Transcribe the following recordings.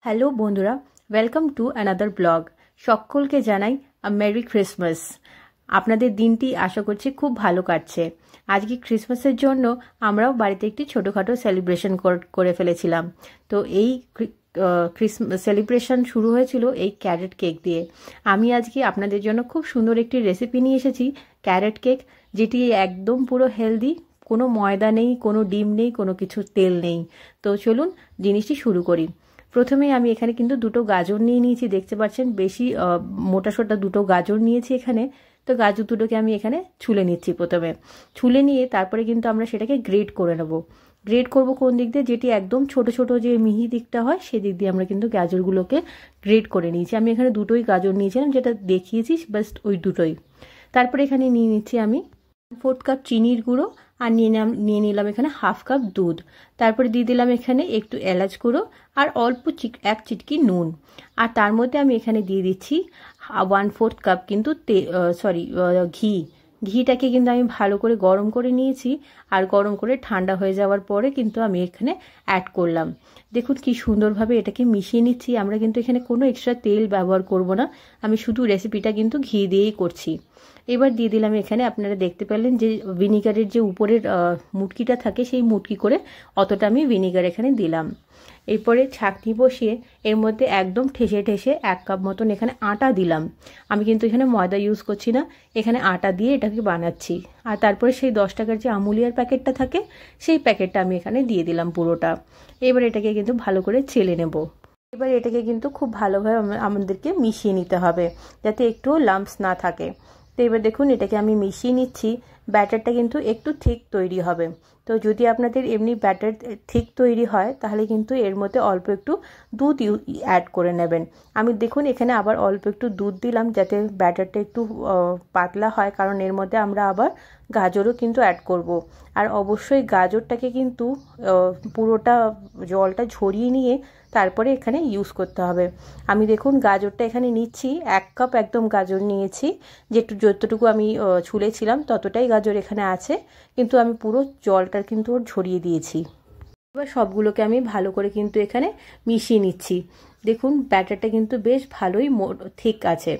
Hello বন্ধুরা, welcome to another blog. সকলকে জানাই মেরি ক্রিসমাস। আপনাদের দিনটি আশা করছি খুব ভালো কাটছে। আজকে ক্রিসমাসের জন্য আমরাও বাড়িতে একটি ছোটোখাটো সেলিব্রেশন করে ফেলেছিলাম। তো এই ক্রিসমাস সেলিব্রেশন শুরু হয়েছিল এই ক্যারেট কেক দিয়ে। আমি আজকে আপনাদের জন্য খুব সুন্দর একটি রেসিপি নিয়ে এসেছি, ক্যারেট কেক, যেটি একদম পুরো হেলদি। কোনো ময়দা নেই, কোনো ডিম নেই, কোনো কিছু তেল নেই। তো চলুন জিনিসটি শুরু করি। প্রথমে আমি এখানে কিন্তু দুটো গাজর নিয়ে নিয়েছি, দেখতে পাচ্ছেন বেশি মোটা সোটা দুটো গাজর নিয়েছি এখানে। তো গাজর দুটোকে আমি এখানে ছুলে নিচ্ছি। প্রথমে ছুলে নিয়ে তারপরে কিন্তু আমরা সেটাকে গ্রেট করে নেব। গ্রেট করব কোন দিক দিয়ে, যেটি একদম ছোট ছোট যে মিহি দিকটা হয় সেদিক দিয়ে আমরা কিন্তু গাজরগুলোকে গ্রেট করে নিয়েছি। আমি এখানে দুটোই গাজর নিয়েছিলাম, যেটা দেখিয়েছি বাস ওই দুটোই। তারপরে এখানে নিয়ে নিচ্ছি আমি 1/4 কাপ চিনির গুঁড়ো, আর নিয়ে নিলাম এখানে 1/2 কাপ দুধ। তারপরে দিয়ে দিলাম এখানে একটু এলাচ গুঁড়ো আর অল্প এক চিটকি নুন। আর তার মধ্যে আমি এখানে দিয়ে দিচ্ছি 1/4 কাপ কিন্তু ঘি। ঘিটাকে কিন্তু আমি ভালো করে গরম করে নিয়েছি, আর গরম করে ঠান্ডা হয়ে যাওয়ার পরে কিন্তু আমি এখানে অ্যাড করলাম। দেখুন কি সুন্দরভাবে এটাকে মিশিয়ে নিচ্ছি। আমরা কিন্তু এখানে কোনো এক্সট্রা তেল ব্যবহার করব না, আমি শুধু রেসিপিটা কিন্তু ঘি দিয়েই করছি। এবার দিয়ে দিলাম এখানে, আপনারা দেখতে পেলেন যে ভিনিগারের যে উপরের মুটকিটা থাকে, সেই মুটকি করে অতটা আমি ভিনিগার এখানে দিলাম। এরপরে ছাঁকনি বসিয়ে এর মধ্যে একদম ঠেসে ঠেসে 1 কাপ মতন এখানে আটা দিলাম। আমি কিন্তু এখানে ময়দা ইউজ করছি না, এখানে আটা দিয়ে এটাকে বানাচ্ছি। আর তারপরে সেই 10 টাকার যে আমুলিয়ার প্যাকেটটা থাকে, সেই প্যাকেটটা আমি এখানে দিয়ে দিলাম পুরোটা। এবার এটাকে কিন্তু ভালো করে ছেলে নেব। এবার এটাকে কিন্তু খুব ভালোভাবে আমাদেরকে মিশিয়ে নিতে হবে, যাতে একটু লাম্পস না থাকে। তো এবার দেখুন এটাকে আমি মিশিয়ে নিচ্ছি। ব্যাটারটা কিন্তু একটু থিক তৈরি হবে। তো যদি আপনাদের এমনি ব্যাটার থিক তৈরি হয়, তাহলে কিন্তু এর মধ্যে অল্প একটু দুধ অ্যাড করে নেবেন। আমি দেখুন এখানে আবার অল্প একটু দুধ দিলাম, যাতে ব্যাটারটা একটু পাতলা হয়, কারণ এর মধ্যে আমরা আবার গাজরও কিন্তু অ্যাড করব। আর অবশ্যই গাজরটাকে কিন্তু পুরোটা জলটা ঝরিয়ে নিয়ে তারপরে এখানে ইউজ করতে হবে। আমি দেখুন গাজরটা এখানে নিচ্ছি, 1 কাপ একদম গাজর নিয়েছি। যতটুকু আমি ছুলেছিলাম ততটাই গাজর এখানে আছে, কিন্তু আমি পুরো জলটা কিন্তু ঝরিয়ে দিয়েছি। এবার সবগুলোকে আমি ভালো করে কিন্তু এখানে মিশিয়ে নিচ্ছি। দেখুন ব্যাটারটা কিন্তু বেশ ভালোই ঠিক আছে,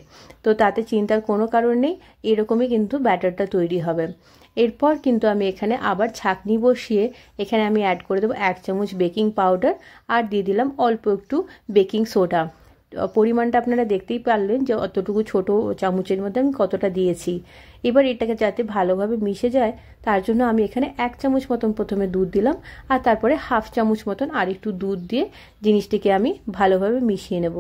তো তাতে চিন্তার কোনো কারণ নেই, এরকমই কিন্তু ব্যাটারটা তৈরি হবে। এরপর কিন্তু আমি এখানে আবার ছাঁকনি বসিয়ে এখানে আমি অ্যাড করে দেবো 1 চামচ বেকিং পাউডার, আর দিয়ে দিলাম অল্প একটু বেকিং সোডা। পরিমাণটা আপনারা দেখতেই পারলেন যে অতটুকু ছোট চামচের মধ্যে আমি কতটা দিয়েছি। এবার এটাকে যাতে ভালোভাবে মিশে যায়, তার জন্য আমি এখানে 1 চামচ মতন প্রথমে দুধ দিলাম, আর তারপরে 1/2 চামচ মতন আর একটু দুধ দিয়ে জিনিসটিকে আমি ভালোভাবে মিশিয়ে নেব।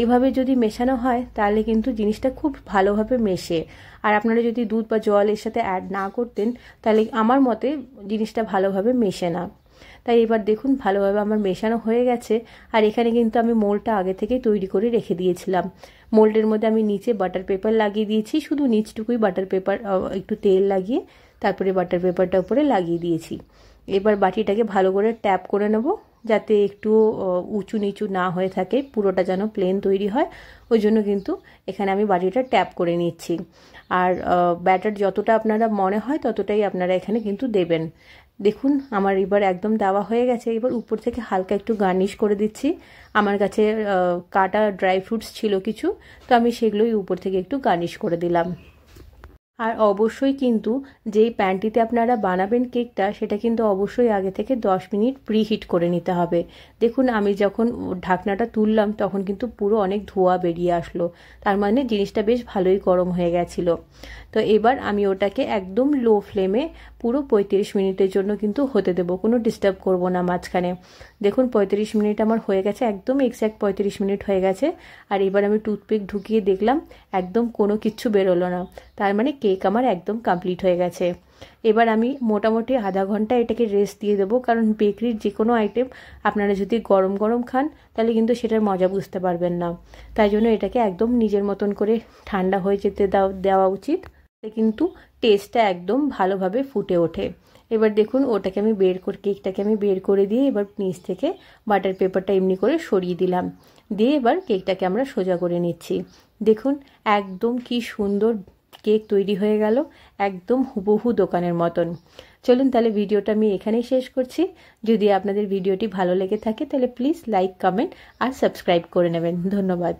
এইভাবে যদি মেশানো হয় তাহলে কিন্তু জিনিসটা খুব ভালোভাবে মেশে। আর আপনারা যদি দুধ বা জল এর সাথে অ্যাড না করতেন, তাহলে আমার মতে জিনিসটা ভালোভাবে মেশে না। তাই এবার দেখুন ভালোভাবে আমার মেশানো হয়ে গেছে। আর এখানে কিন্তু আমি মোল্ডটা আগে থেকে তৈরি করে রেখে দিয়েছিলাম। মোল্ডের মধ্যে আমি নিচে বাটার পেপার লাগিয়ে দিয়েছি, শুধু নিচটুকুই বাটার পেপার, একটু তেল লাগিয়ে তারপরে বাটার পেপারটা উপরে লাগিয়ে দিয়েছি। এবার বাটিটাকে ভালো করে ট্যাপ করে নেব, যাতে একটু উঁচু নিচু না হয়ে থাকে, পুরোটা যেন প্লেন তৈরি হয়। ওই জন্য কিন্তু এখানে আমি বাটিটা ট্যাপ করে নিচ্ছি। আর ব্যাটার যতটা আপনারা মনে হয় ততটাই আপনারা এখানে কিন্তু দেবেন। দেখুন আমার এবার একদম দেওয়া হয়ে গেছে। এবার উপর থেকে হালকা একটু গার্নিশ করে দিচ্ছি। আমার কাছে কাটা ড্রাই ফ্রুটস ছিল কিছু, তো আমি সেগুলোই উপর থেকে একটু গার্নিশ করে দিলাম। আর অবশ্যই কিন্তু যেই প্যানটিতে আপনারা বানাবেন কেকটা, সেটা কিন্তু অবশ্যই আগে থেকে 10 মিনিট প্রিহিট করে নিতে হবে। দেখুন আমি যখন ঢাকনাটা তুললাম তখন কিন্তু পুরো অনেক ধোঁয়া বেরিয়ে আসলো, তার মানে জিনিসটা বেশ ভালোই গরম হয়ে গেছিলো। তো এবার আমি ওটাকে একদম লো ফ্লেমে পুরো 35 মিনিটের জন্য কিন্তু হতে দেবো, কোনো ডিস্টার্ব করব না মাঝখানে। দেখুন 35 মিনিট আমার হয়ে গেছে, একদম এক্স্যাক্ট 35 মিনিট হয়ে গেছে। আর এবার আমি টুথপিক ঢুকিয়ে দেখলাম একদম কোনো কিচ্ছু বেরোলো না, তার মানে কেক আমার একদম কমপ্লিট হয়ে গেছে। এবার আমি মোটামুটি আধা ঘন্টা এটাকে রেস্ট দিয়ে দেবো, কারণ বেকারির যে কোনো আইটেম আপনারা যদি গরম গরম খান তাহলে কিন্তু সেটার মজা বুঝতে পারবেন না। তাই জন্য এটাকে একদম নিজের মতন করে ঠান্ডা হয়ে যেতে দেওয়া উচিত, কিন্তু টেস্টটা একদম ভালোভাবে ফুটে ওঠে। এবার দেখুন ওটাকে আমি কেকটাকে আমি বের করে দিয়ে এবার নিচ থেকে বাটার পেপারটা এমনি করে সরিয়ে দিলাম, দিয়ে এবার কেকটাকে আমরা সোজা করে নিচ্ছি। দেখুন একদম কি সুন্দর কেক তৈরি হয়ে গেল, একদম হুবহু দোকানের মতন। চলুন তাহলে ভিডিওটা আমি এখানেই শেষ করছি। যদি আপনাদের ভিডিওটি ভালো লেগে থাকে তাহলে প্লিজ লাইক, কমেন্ট আর সাবস্ক্রাইব করে নেবেন। ধন্যবাদ।